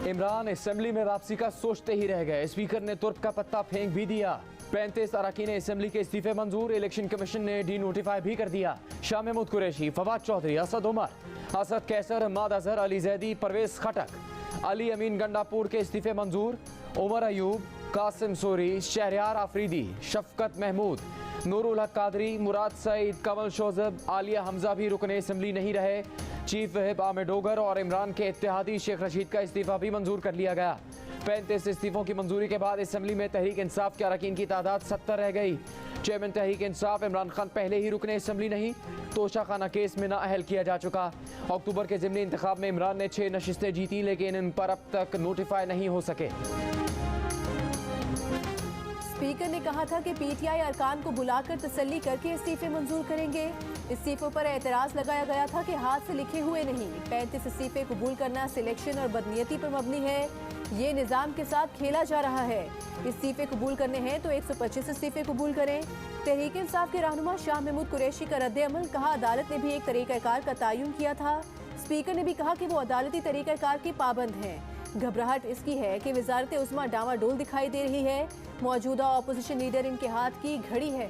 Imran assembly में वापसी का सोचते ही रह गए। स्पीकर ने तुर्क का पत्ता फेंक भी दिया। 35 अरकान असेंबली के इस्तीफे मंजूर। इलेक्शन कमीशन ने डी नोटिफाई भी कर दिया। शाह महमूद कुरैशी, फवाद चौधरी, असद उमर, असद कैसर, माद अजहर, अली जैदी, परवेज खटक, अली अमीन गंडापुर के इस्तीफे मंजूर। उमर अयूब, कासिम सूरी, शहरयार आफरीदी, शफकत महमूद, नूरुल हक कादरी, मुराद सईद, कमल शोजब, आलिया हमजा भी रुकने असेंबली नहीं रहे। चीफ व्हिप आमिर डोगर और इमरान के इत्तेहादी शेख रशीद का इस्तीफा भी मंजूर कर लिया गया। 35 इस्तीफों की मंजूरी के बाद असेंबली में तहरीक इंसाफ के अरकान की तादाद 70 रह गई। चेयरमैन तहरीक इंसाफ इमरान खान पहले ही रुकने असेंबली नहीं, तोशा खाना केस में नाअहल किया जा चुका। अक्टूबर के ज़िमनी इंतखाब में इमरान ने 6 नशिस्तें जीती, लेकिन इन पर अब तक नोटिफाई नहीं हो सके। स्पीकर ने कहा था कि पीटीआई अरकान को बुलाकर तसल्ली करके इस्तीफे मंजूर करेंगे। इस्तीफों पर एतराज लगाया गया था कि हाथ से लिखे हुए नहीं। 35 इस्तीफे कबूल करना सिलेक्शन और बदनीयती पर मबनी है। ये निज़ाम के साथ खेला जा रहा है। इस्तीफे कबूल करने हैं तो 125 इस्तीफे कबूल करें। तहरीक इंसाफ के रहनुमा शाह महमूद कुरैशी का रद्द-ए-अमल, कहा अदालत ने भी एक तरीक़ाकार का तयन किया था। स्पीकर ने भी कहा कि वो अदालती तरीक़ाकार की पाबंद हैं। घबराहट इसकी है कि वज़ारत उज़्मा डामाडोल दिखाई दे रही है। मौजूदा अपोजिशन लीडर इनके हाथ की घड़ी है।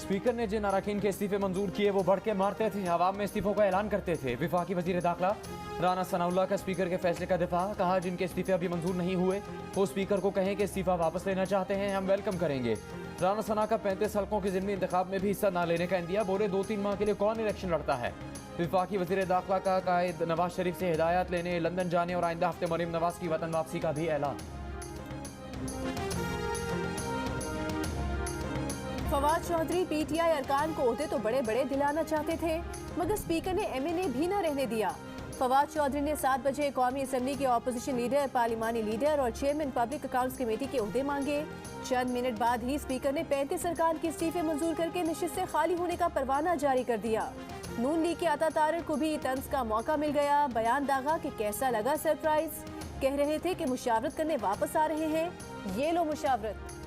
स्पीकर ने जिन अरकान के इस्तीफे मंजूर किए वो बढ़ के मारते थे, आवाम में इस्तीफों का ऐलान करते थे। वफाकी वजीर दाखिला राना सनाउल्लाह का स्पीकर के फैसले का दिफा, कहा जिनके इस्तीफे अभी मंजूर नहीं हुए वो स्पीकर को कहें कि इस्तीफा वापस लेना चाहते हैं, हम वेलकम करेंगे। राना सना का 35 हल्कों के ज़िमनी इंतखाब में भी हिस्सा न लेने का इंदिया, बोले 2-3 माह के लिए कौन इलेक्शन लड़ता है। वफाकी वजीर दाखिला का कायद नवाज शरीफ से हिदायत लेने लंदन जाने और आइंदा हफ्ते मरीम नवाज की वतन वापसी का भी ऐलान। फवाद चौधरी पीटीआई अरकान को ओहदे तो बड़े बड़े दिलाना चाहते थे, मगर स्पीकर ने एमएनए भी न रहने दिया। फवाद चौधरी ने 7 बजे कौमी असेंबली के अपोजिशन लीडर, पार्लिमानी लीडर और चेयरमैन पब्लिक अकाउंट्स कमेटी के ओहदे मांगे। चंद मिनट बाद ही स्पीकर ने 35 अरकान के इस्तीफे मंजूर करके नशिस्तें खाली होने का परवाना जारी कर दिया। नून लीग के अता तारिक को भी तंज का मौका मिल गया। बयान दागा कि कैसा लगा सरप्राइज। कह रहे थे कि मुशावरत करने वापस आ रहे हैं, ये लो मुशावरत।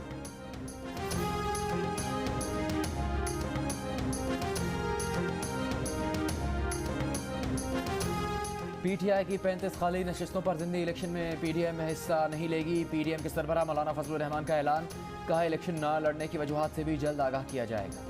पीटीआई की 35 खाली नशिस्तों पर जिंदी इलेक्शन में पीडीएम में हिस्सा नहीं लेगी। पीडीएम के सरबराह मौलाना फजलुर रहमान का ऐलान, कहा इलेक्शन न लड़ने की वजूहात से भी जल्द आगाह किया जाएगा।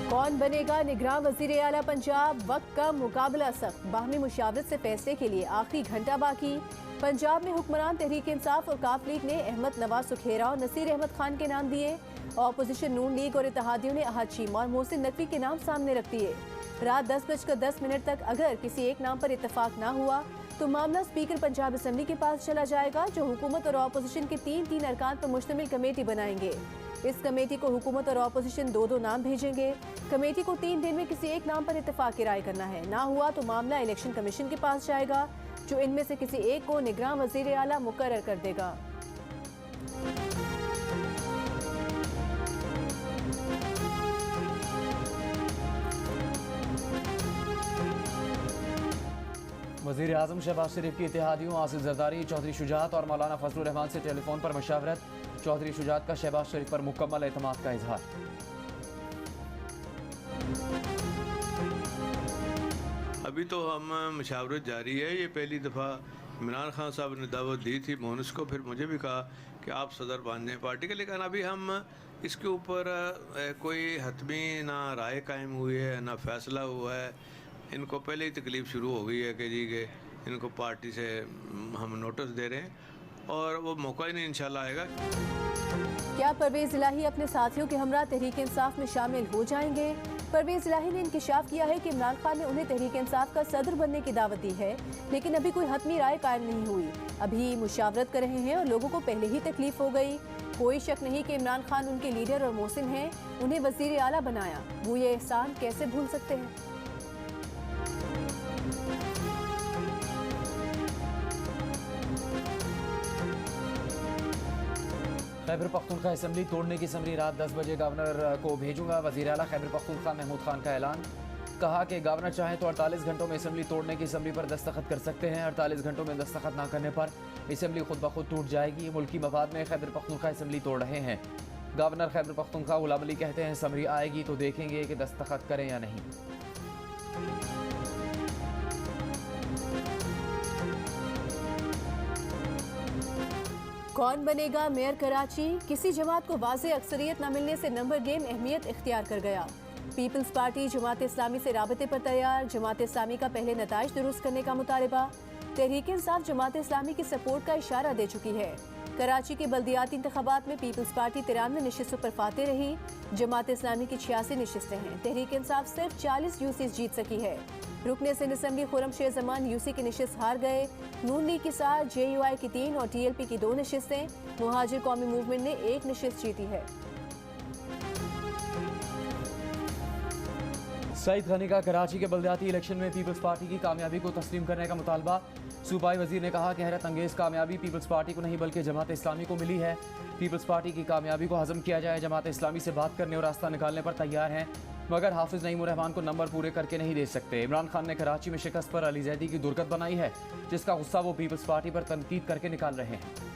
कौन बनेगा निगरान वजीर आला पंजाब, वक्त कम, मुकाबला सख्त। बाहमी मुशावरत से फैसले के लिए आखिरी घंटा बाकी। पंजाब में हुक्मरान तहरीक इंसाफ और काफ लीग ने अहमद नवाज सुखेरा और नसीर अहमद खान के नाम दिए। अपोजिशन नून लीग और इत्तेहादियों ने अहद चीमा और मोहसिन नकवी के नाम सामने रख दिए। रात 10:10 तक अगर किसी एक नाम पर इत्तेफाक ना हुआ तो मामला स्पीकर पंजाब असेंबली के पास चला जाएगा, जो हुकूमत और अपोजिशन के 3 अरकान पर मुश्तमिल कमेटी बनाएंगे। इस कमेटी को हुकूमत और अपोजिशन 2 नाम भेजेंगे। कमेटी को 3 दिन में किसी एक नाम पर इत्तेफाक की राय करना है। ना हुआ तो मामला इलेक्शन कमीशन के पास जाएगा, जो इनमें से किसी एक को निगरान वजीर आला मुकर्रर कर देगा। वज़ीर आज़म शहबाज शरीफ की इत्तेहादियों आसिफ जरदारी, चौधरी शुजात और मौलाना फजलुर रहमान से टेलीफोन पर मशावरत। चौधरी शुजात का शहबाज शरीफ पर मुकम्मल एतमाद का इजहार। अभी तो हम मशावरत जारी है। ये पहली दफ़ा इमरान खान साहब ने दावत दी थी मोहनस को, फिर मुझे भी कहा कि आप सदर बन जाएँ पार्टी के, लेकिन अभी हम इसके ऊपर कोई हतमी ना राय कायम हुई है ना फैसला हुआ है। इनको पहले ही तकलीफ़ शुरू हो गई है कि जी के इनको पार्टी से हम नोटिस दे रहे हैं और वो मौका ही नहीं इंशाल्लाह आएगा। क्या परवेज इलाही अपने साथियों के हमरा तहरीक इंसाफ में शामिल हो जाएंगे? परवेज इलाही ने इंकिशाफ किया है कि इमरान खान ने उन्हें तहरीक इंसाफ का सदर बनने की दावत दी है, लेकिन अभी कोई हतमी राय कायम नहीं हुई। अभी मुशावरत कर रहे हैं और लोगों को पहले ही तकलीफ हो गई। कोई शक नहीं कि इमरान खान उनके लीडर और मोहसिन हैं, उन्हें वजीर आला बनाया, वो ये एहसान कैसे भूल सकते हैं। खैबर पख्तूनख्वा असेंबली तोड़ने की समरी रात 10 बजे गवर्नर को भेजूंगा। वज़ीर आला खैबर पख्तूनख्वा महमूद खान का ऐलान, कहा कि गवर्नर चाहें तो 48 घंटों में असेंबली तोड़ने की समरी पर दस्तखत कर सकते हैं। 48 घंटों में दस्तखत ना करने पर असेंबली खुद ब खुद टूट जाएगी। मुल्की मफाद में खैबर पख्तूनख्वा असेंबली तोड़ रहे हैं। गवर्नर खैबर पख्तूनख्वा गुलाम अली कहते हैं समरी आएगी तो देखेंगे कि दस्तखत करें या नहीं। कौन बनेगा मेयर कराची? किसी जमात को वाज़ेह अक्सरियत न मिलने से नंबर गेम अहमियत इख्तियार कर गया। पीपल्स पार्टी जमात इस्लामी से राबते पर तैयार। जमात इस्लामी का पहले नताइज दुरुस्त करने का मुतालबा। तहरीक इंसाफ जमात इस्लामी की सपोर्ट का इशारा दे चुकी है। कराची के बल्दियाती इंतखाबात में पीपल्स पार्टी 93 नशिस्तों पर फाते रही। जमात इस्लामी की 86 नशिस्तें हैं। तहरीक इंसाफ सिर्फ 40 यूसी जीत सकी है। रुकने सिंध असम्बली खुरम शेर जमान यूसी की नशिस्त हार गए। नून लीग के साथ JUI की 3 और TLP की 2 नशिस्तें। मुहाजिर कौमी मूवमेंट ने 1 नशिस्त जीती है। सईद गनी का कराची के बल्दियाती इलेक्शन में पीपल्स पार्टी की कामयाबी को तस्लीम करने का मुतालबा। सूबाई वजीर ने कहा कि हैरत अंगेज कामयाबी पीपल्स पार्टी को नहीं बल्कि जमात इस्लामी को मिली है। पीपल्स पार्टी की कामयाबी को हजम किया जाए। जमात इस्लामी से बात करने और रास्ता निकालने पर तैयार हैं, मगर हाफिज नईमुर रहमान को नंबर पूरे करके नहीं दे सकते। इमरान खान ने कराची में शिकस्त पर अली जैदी की दुर्गत बनाई है, जिसका गुस्सा वो पीपल्स पार्टी पर तनकीद करके निकाल रहे हैं।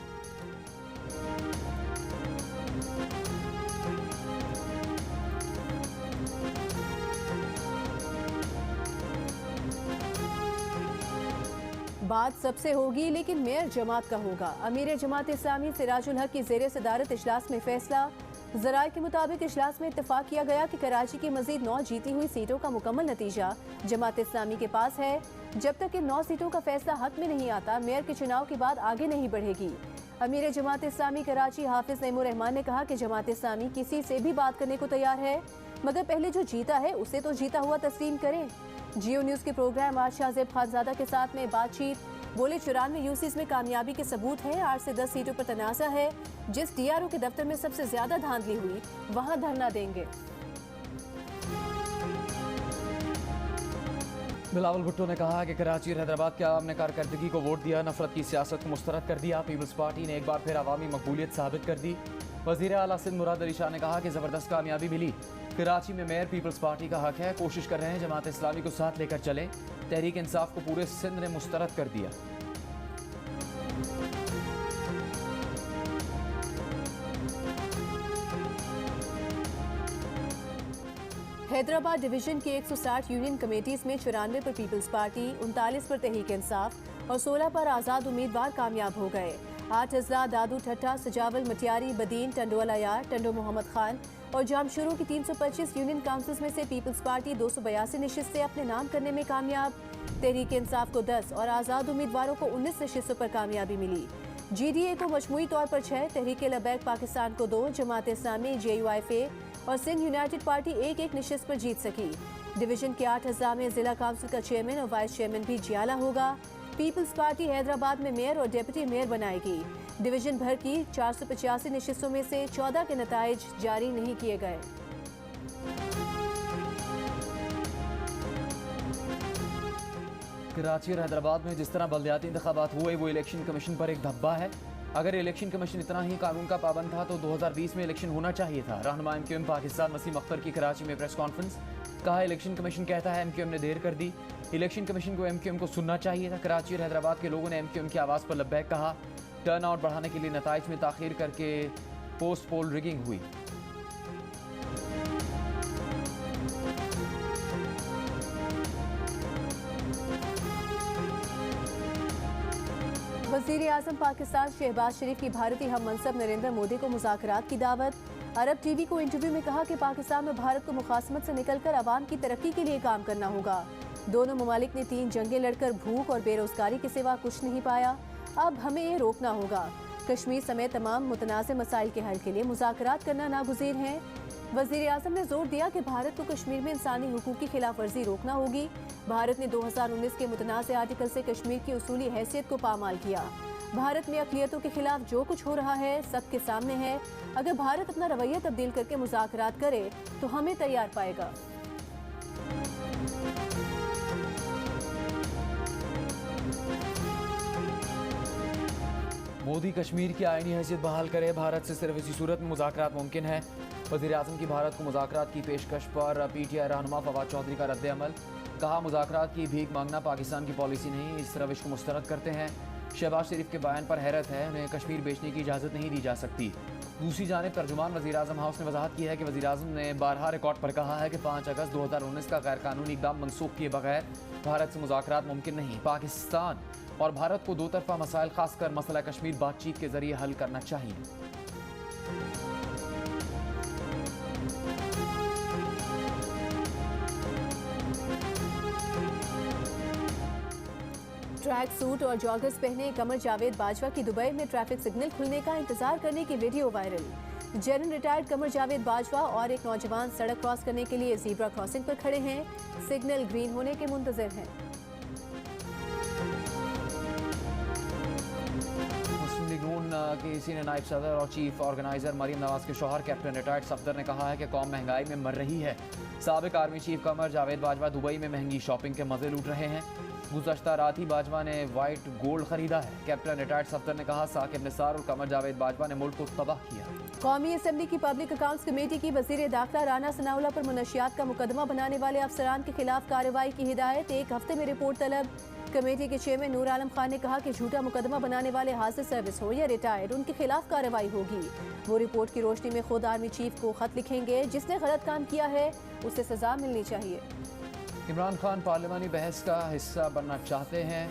बात सबसे होगी लेकिन मेयर जमात का होगा। अमीर जमात इस्लामी सिराजुल हक की ज़ेर सदारत इजलास में फैसला। ज़राए के मुताबिक इजलास में इत्तफाक किया गया कि कराची की मजीद 9 जीती हुई सीटों का मुकम्मल नतीजा जमात इस्लामी के पास है। जब तक इन 9 सीटों का फैसला हक में नहीं आता, मेयर के चुनाव के बाद आगे नहीं बढ़ेगी। अमीर जमात इस्लामी कराची हाफिज नईमुर रहमान ने कहा कि जमात इस्लामी किसी से भी बात करने को तैयार है, मगर पहले जो जीता है उसे तो जीता हुआ तस्लीम करें। जियो न्यूज़ के प्रोग्राम आज शाहजेब खानजादा के साथ में बातचीत। बोले 94 यूसीज में कामयाबी के सबूत है। 8 से 10 सीटों पर तनाज़ा है। जिस DRO के दफ्तर में सबसे ज्यादा धांधली हुई वहां धरना देंगे। बिलावल भुट्टो ने कहा कि कराची और हैदराबाद के आवाम ने कारकर्दगी को वोट दिया, नफरत की सियासत को मुस्तरद कर दिया। पीपल्स पार्टी ने एक बार फिर अवामी मकबूलियत साबित कर दी। वज़ीर आला सिंध मुराद अली शाह ने कहा कि ज़बरदस्त कामयाबी मिली। कराची में मेयर पीपल्स पार्टी का हक है, कोशिश कर रहे हैं जमात इस्लामी को साथ लेकर चले। तहरीक इंसाफ को पूरे सिंध ने मुस्तरद कर दिया। हैदराबाद डिवीजन के 160 यूनियन कमेटीज में 94 पर पीपल्स पार्टी, 39 पर तहरीक इंसाफ और 16 पर आज़ाद उम्मीदवार कामयाब हो गए। 8 अजला दादू ठट्टा, सजावल मटियारी, बदीन, टंडोला यार, टंडो मोहम्मद खान और जामशुरू की 325 यूनियन काउंसिल्स में से पीपल्स पार्टी 282 नशिस्तें अपने नाम करने में कामयाब। तहरीक इंसाफ को 10 और आज़ाद उम्मीदवारों को 19 नशिस्तों पर कामयाबी मिली। GDA को मजमूई तौर पर 6, तहरीक लबैक पाकिस्तान को 2, जमात इस्लामी, JUI और सिंध यूनाइटेड पार्टी 1-1 नशिस्त पर जीत सकी। डिवीजन के 8 अज़ला में जिला काउंसिल का चेयरमैन और वाइस चेयरमैन भी जियाला होगा। पीपल्स पार्टी हैदराबाद में मेयर और डिप्टी मेयर बनाएगी। डिवीजन भर की 485 नशिस्तों में से 14 के नताइज जारी नहीं किए गए। कराची और हैदराबाद में जिस तरह बल्दियाती इंतखाबात हुए वो इलेक्शन कमीशन पर एक धब्बा है। अगर इलेक्शन कमीशन इतना ही कानून का पाबंद था तो 2020 में इलेक्शन होना चाहिए था। रहनुमा MQM पाकिस्तान वसीम अख्तर की कराची में प्रेस कॉन्फ्रेंस। कहा इलेक्शन कमीशन कहता है MQM ने देर कर दी। इलेक्शन कमीशन को MQM को सुनना चाहिए था। कराची और हैदराबाद के लोगों ने MQM की आवाज़ पर लब्बैक कहा। टर्न आउट बढ़ाने के लिए नताइज में ताखीर करके पोस्ट पोल रिगिंग हुई। वज़ीर आज़म पाकिस्तान शहबाज शरीफ की भारतीय हम मनसब नरेंद्र मोदी को मुज़ाकरात की दावत। अरब TV को इंटरव्यू में कहा कि पाकिस्तान में भारत को मुखासमत से निकलकर अवाम की तरक्की के लिए काम करना होगा। दोनों ममालिक ने 3 जंगें लड़कर भूख और बेरोजगारी के सिवा कुछ नहीं पाया। अब हमें ये रोकना होगा। कश्मीर समेत तमाम मुतनाज़ मसाइल के हल के लिए मुज़ाकरात करना नागुज़ीर है। वज़ीर आज़म ने जोर दिया कि भारत को कश्मीर में इंसानी हुकूक की खिलाफ वर्जी रोकना होगी। भारत ने 2019 के मुतनाज़ आर्टिकल से कश्मीर की उसूली हैसियत को पामाल किया। भारत में अक़लियतों के खिलाफ जो कुछ हो रहा है सबके सामने है। अगर भारत अपना रवैया तब्दील करके मुज़ाकरात करे तो हमें तैयार पाएगा। मोदी कश्मीर की आईनी हैसियत बहाल करे। भारत से सिर्फ इसी सूरत में मुज़ाकरात मुमकिन है। वज़ीर आज़म की भारत को मुज़ाकरात की पेशकश पर PTI रहनुमा फवाद चौधरी का रद्द अमल। कहा मुज़ाकरात की भीख मांगना पाकिस्तान की पॉलिसी नहीं, इस रविश को मुस्तरद करते हैं। शहबाज शरीफ के बयान पर हैरत है, उन्हें कश्मीर बेचने की इजाज़त नहीं दी जा सकती। दूसरी जानिब तर्जुमान वज़ीर-ए-आज़म हाउस ने वजाहत की है कि वज़ीर-ए-आज़म ने बारहा रिकॉर्ड पर कहा है कि 5 अगस्त 2019 का गैर कानूनी इक़दाम मनसूख किए बगैर भारत से मुज़ाकरात मुमकिन नहीं। पाकिस्तान और भारत को दो तरफा मसाइल, खासकर मसला कश्मीर, बातचीत के जरिए हल करना चाहिए। ट्रैक सूट और जॉगर्स पहने कमर जावेद बाजवा की दुबई में ट्रैफिक सिग्नल खुलने का इंतजार करने की video viral. General retired Qamar Javed Bajwa और एक नौजवान सड़क क्रॉस करने के लिए ज़ीब्रा क्रॉसिंग पर खड़े हैं, सिग्नल ग्रीन होने के मुंतज़िर हैं। मुस्लिम लीग नून के सीनियर नायब सदर और चीफ ऑर्गेनाइजर मरीम नवाज के शौहर कैप्टन रिटायर्ड सफदर ने कहा है कि कौम महंगाई में मर रही है। साबिक army chief Qamar Javed Bajwa Dubai में महंगी शॉपिंग के मजे लूट रहे हैं। गुज़श्ता रात ही बाजवा ने वाइट गोल्ड खरीदा है। कैप्टन रिटायर्ड सफदर ने कहा, साकिब निसार और कमर जावेद बाजवा ने मुल्क को तबाह किया। कौमी असम्बली की पब्लिक अकाउंट्स कमेटी की वज़ीर दाखिला राना सनाउल्ला पर मुनशियात का मुकदमा बनाने वाले अफसरान के खिलाफ कार्रवाई की हिदायत, 1 हफ्ते में रिपोर्ट तलब। कमेटी के चेयरमैन नूर आलम खान ने कहा कि झूठा मुकदमा बनाने वाले हाजिर सर्विस हो या रिटायर्ड, उनके खिलाफ कार्रवाई होगी। वो रिपोर्ट की रोशनी में खुद आर्मी चीफ को खत लिखेंगे। जिसने गलत काम किया है उसे सजा मिलनी चाहिए। इमरान खान पार्लिमानी बहस का हिस्सा बनना चाहते हैं,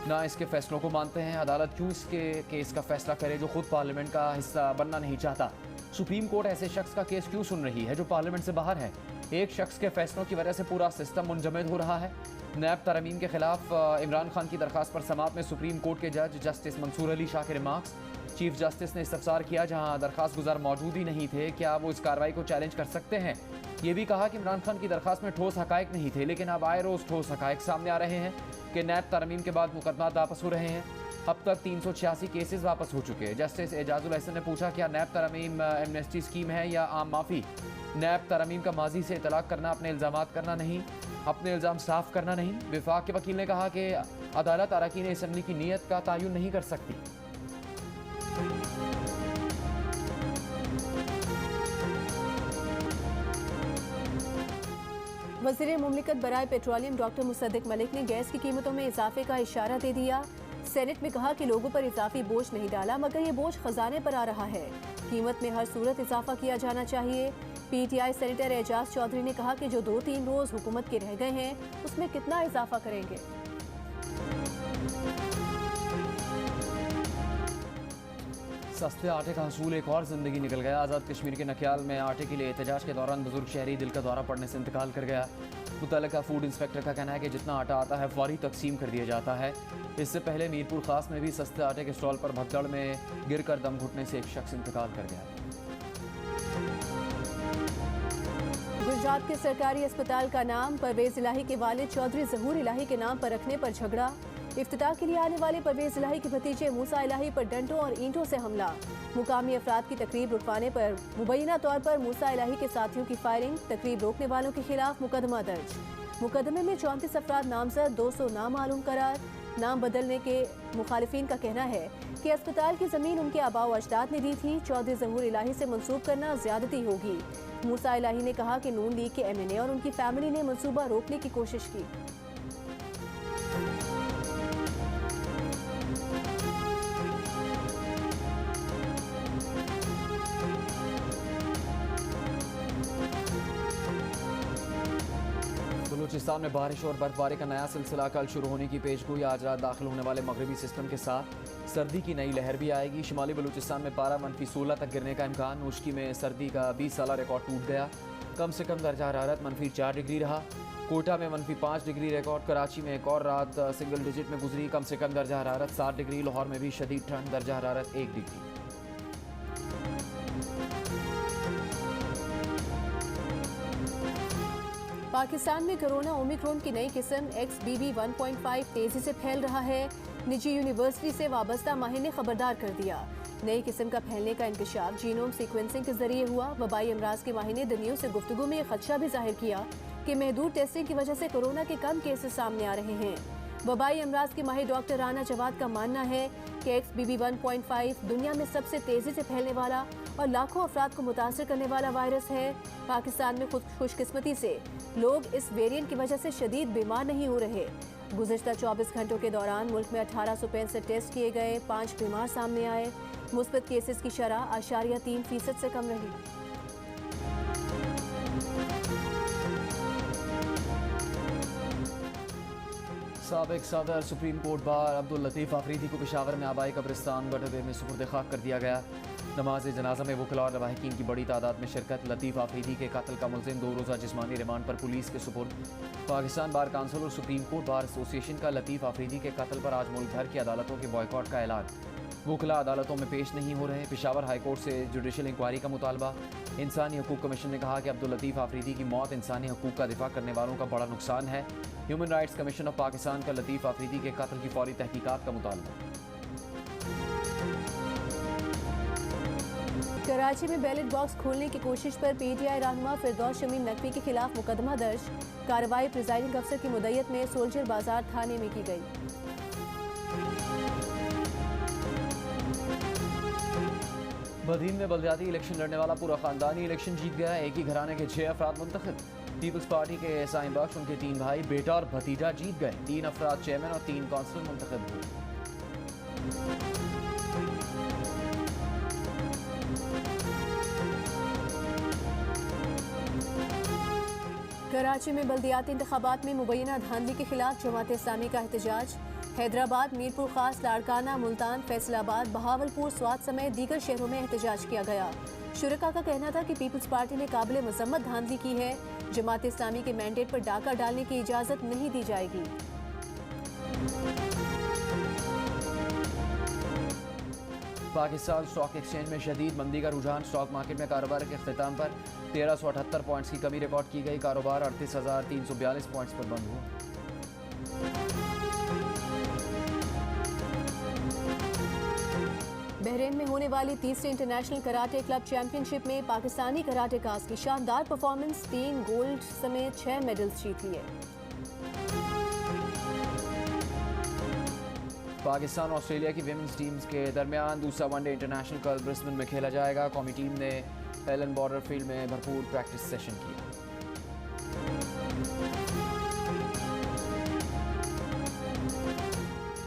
ना इसके फैसलों को मानते हैं। अदालत क्यों इसके केस का फैसला करे जो खुद पार्लियामेंट का हिस्सा बनना नहीं चाहता। सुप्रीम कोर्ट ऐसे शख्स का केस क्यों सुन रही है जो पार्लियामेंट से बाहर है। एक शख्स के फैसलों की वजह से पूरा सिस्टम मुंजमद हो रहा है। नैब तरमीम के खिलाफ इमरान खान की दरखास्त पर समाअत में सुप्रीम कोर्ट के जज जस्टिस मंसूर अली शाह के रिमार्क्स। चीफ जस्टिस ने इस्तफसार किया, जहां दरखास्त गुजार मौजूद ही नहीं थे, क्या वो इस कार्रवाई को चैलेंज कर सकते हैं। ये भी कहा कि इमरान खान की दरखास्त में ठोस हकायक नहीं थे, लेकिन अब आए रोज़ ठोस हकायक सामने आ रहे हैं कि नैब तरमीम के बाद मुकदमा वापस हो रहे हैं। अब तक 386 केसेस वापस हो चुके हैं। जस्टिस एजाजुल हसन ने पूछा, क्या नैब तरमीम एमनेस्टी स्कीम है या आम माफ़ी। नैब तरमीम का माजी से इतलाक करना, अपने इल्ज़ामात करना नहीं, अपने इल्ज़ाम साफ करना नहीं। विफाक के वकील ने कहा कि अदालत अरकान असम्बली की नीयत का तयन नहीं कर सकती। वज़ीर मुमलिकत बराए पेट्रोलियम डॉक्टर मुसद्दिक मलिक ने गैस की कीमतों में इजाफे का इशारा दे दिया। सेनेट में कहा कि लोगों पर इजाफी बोझ नहीं डाला, मगर ये बोझ खजाने पर आ रहा है। कीमत में हर सूरत इजाफा किया जाना चाहिए। PTI सेनेटर एजाज चौधरी ने कहा कि जो 2-3 रोज हुकूमत के रह गए हैं उसमें कितना इजाफा करेंगे। सस्ते आटे का हसूल एक और जिंदगी निकल गया। आज़ाद कश्मीर के नक्याल में आटे के लिए एहतजाज के दौरान बुजुर्ग शहरी दिल का दौरा पड़ने से इंतकाल कर गया। मुतल्लिका फूड इंस्पेक्टर का कहना है कि जितना आटा आता है फौरी तकसीम कर दिया जाता है। इससे पहले मीरपुर खास में भी सस्ते आटे के स्टॉल पर भगदड़ में गिरकर दम घुटने से एक शख्स इंतकाल कर गया। गुजरात के सरकारी अस्पताल का नाम परवेज इलाही के वालिद चौधरी ज़हूर इलाही के नाम पर रखने पर झगड़ा। इफ्तिताह के लिए आने वाले परवेज इलाही के भतीजे मूसा इलाही पर डंडों और ईंटों से हमला। मुकामी अफराद की तकरीब रुकवाने पर मुबैना तौर पर मूसा इलाही के साथियों की फायरिंग। तकरीब रोकने वालों के खिलाफ मुकदमा दर्ज। मुकदमे में 34 अफराद नामजद, 200 नामालूम करार। नाम बदलने के मुखालिफिन का कहना है कि अस्पताल की ज़मीन उनके आबाओ अजदाद ने दी थी। चौधरी ज़हूर इलाही से मंसूब करना ज्यादती होगी। मूसा इलाही ने कहा कि नून लीग के MNA और उनकी फैमिली ने मंसूबा रोकने की कोशिश की। बलूचिस्तान में बारिश और बर्फबारी का नया सिलसिला कल शुरू होने की पेशगोई। आज रात दाखिल होने वाले मगरबी सिस्टम के साथ सर्दी की नई लहर भी आएगी। शुमाली बलूचिस्तान में पारा -16 तक गिरने का इम्कान। नूशकी में सर्दी का 20 साला रिकॉर्ड टूट गया। कम से कम दर्जा हरारत -4 डिग्री रहा। कोटा में -5 डिग्री रिकॉर्ड। कराची में एक और रात सिंगल डिजिट में गुजरी। कम से कम दर्जा हरारत 7 डिग्री। लाहौर में भी शदीद ठंड, दर्जा हरारत 1 डिग्री। पाकिस्तान में कोरोना ओमिक्रॉन की नई किस्म XBB.1.5 तेजी से फैल रहा है। निजी यूनिवर्सिटी से वाबस्ता माहिर ने खबरदार कर दिया। नई किस्म का फैलने का इंकशाफ जीनोम सीक्वेंसिंग के जरिए हुआ। वबाई अमराज के माहिर ने दुनिया से गुफ्तगू में खदशा भी जाहिर किया कि महदूद टेस्टिंग की वजह से कोरोना के कम केसेस सामने आ रहे हैं। वबाई अमराज के माहिर डॉक्टर राना जवाद का मानना है कि XBB.1.5 दुनिया में सबसे तेजी से फैलने वाला और लाखों अफराद को मुतासर करने वाला वायरस है। पाकिस्तान में खुशकिस्मती से लोग इस वेरिएंट की वजह से शदीद बीमार नहीं हो रहे। गुज़िश्ता 24 घंटों के दौरान मुल्क में 1865 टेस्ट किए गए, 5 बीमार सामने आए। मुस्बत केसेस की शरह 0.3% से कम रही। साबिक सदर supreme court bar Abdul Latif Afridi को पेशावर में आबाई कब्रिस्तान गटवे में सुपुर्द खाक कर दिया गया। नमाज जनाजा में वकला और लवाहिकीन की बड़ी तादाद में शिरकत। लतीफ़ आफरीदी के कत्ल का मुलजिम 2 रोज़ा जिस्मानी रिमांड पर पुलिस के सुपुर्द। पाकिस्तान बार काउंसिल और सुप्रीम कोर्ट बार एसोसिएशन का लतीफ़ आफरीदी के कत्ल पर आज मुल्क भर की अदालतों के बॉयकॉट का ऐलान। वकला अदालतों में पेश नहीं हो रहे। पेशावर हाईकोर्ट से जुडिशल इंक्वायरी का मुतालबा। इंसानी हकूक़ कमीशन ने कहा कि अब्दुल लतीफ़ आफरीदी की मौत इंसानी हकूक़ का दिफा करने वालों का बड़ा नुकसान है। Human rights commission of Pakistan का लतीफ़ आफरीदी के कत्ल की फौरी तहकीकात का मुतालबा। कराची में बैलेट बॉक्स खोलने की कोशिश पर PTI रहनुमा फिरदौस शमीम नकवी के खिलाफ मुकदमा दर्ज। कार्रवाई प्रिजाइडिंग अफसर की मुद्दत में सोल्जर बाजार थाने में की गई। बदीन में बलदियाती इलेक्शन लड़ने वाला पूरा खानदानी इलेक्शन जीत गया। एक ही घराने के 6 अफराद मुंतखब। पीपल्स पार्टी के साइम बख्श, उनके 3 भाई, बेटा और भतीजा जीत गए। 3 अफराद चेयरमैन और 3 काउंसिलर मुंतखब हुए। कराची में बल्दियाती इंतखाबात में मुबैना धांधली के खिलाफ जमात इस्लामी का एहतजाज। हैदराबाद, मीरपुर खास, लाड़काना, मुल्तान, फैसलाबाद, बहावलपुर, स्वात समेत दीगर शहरों में एहतजाज किया गया। शुरका का कहना था कि पीपल्स पार्टी ने काबिल मजम्मत धांधली की है। जमात इस्लामी के मैंडेट पर डाका डालने की इजाज़त नहीं दी जाएगी। पाकिस्तान स्टॉक एक्सचेंज में शदीद मंदी का रुझान। स्टॉक मार्केट में कारोबार के अख्ताम पर 1378 पॉइंट्स की कमी रिकॉर्ड की गई। कारोबार 38,342 पॉइंट्स पर बंद हुआ। बहरीन में होने वाली तीसरी इंटरनेशनल कराटे क्लब चैंपियनशिप में पाकिस्तानी कराटेकास की शानदार परफॉर्मेंस। 3 गोल्ड समेत 6 मेडल्स जीत लिए। पाकिस्तान और ऑस्ट्रेलिया की विमेंस टीम्स के दरमियान दूसरा वनडे इंटरनेशनल कल ब्रिस्बेन में खेला जाएगा। कौमी टीम ने एलन बॉर्डर फील्ड में भरपूर प्रैक्टिस सेशन किया।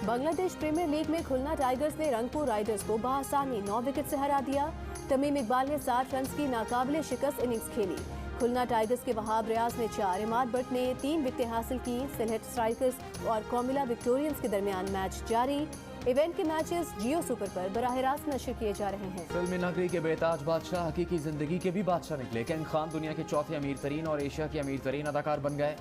बांग्लादेश प्रीमियर लीग में खुलना टाइगर्स ने रंगपुर राइडर्स को बआसानी 9 विकेट से हरा दिया। तमीम इकबाल ने 60 रन की नाकाबिले शिकस्त इनिंग्स खेली। खुलना टाइगर्स के वहाब रियाज ने 4, इमाद भट्ट ने 3 विकेटें हासिल की। सिलहट स्ट्राइकर्स और कौमिला विक्टोरियंस के दरमियान मैच जारी। इवेंट के मैचेस जियो सुपर पर बराह रास्त नशर किए जा रहे हैं। फिल्मी नगरी के बेताज बादशाह हकीकी जिंदगी के भी बादशाह निकले। किंग खान दुनिया के चौथे अमीर तरीन और एशिया के अमीर तरीन अदाकार बन गए।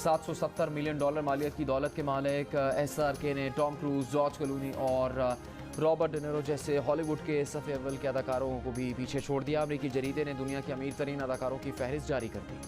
$770 मिलियन मालियत की दौलत के मालिक SRK ने टॉम क्रूज, जॉर्ज क्लूनी और रॉबर्ट डेनिरो जैसे हॉलीवुड के सफ़े अव्वल के अदाकारों को भी पीछे छोड़ दिया। अमरीकी जरीदे ने दुनिया के अमीर तरीन अदाकारों की फहरिस्त जारी कर दी।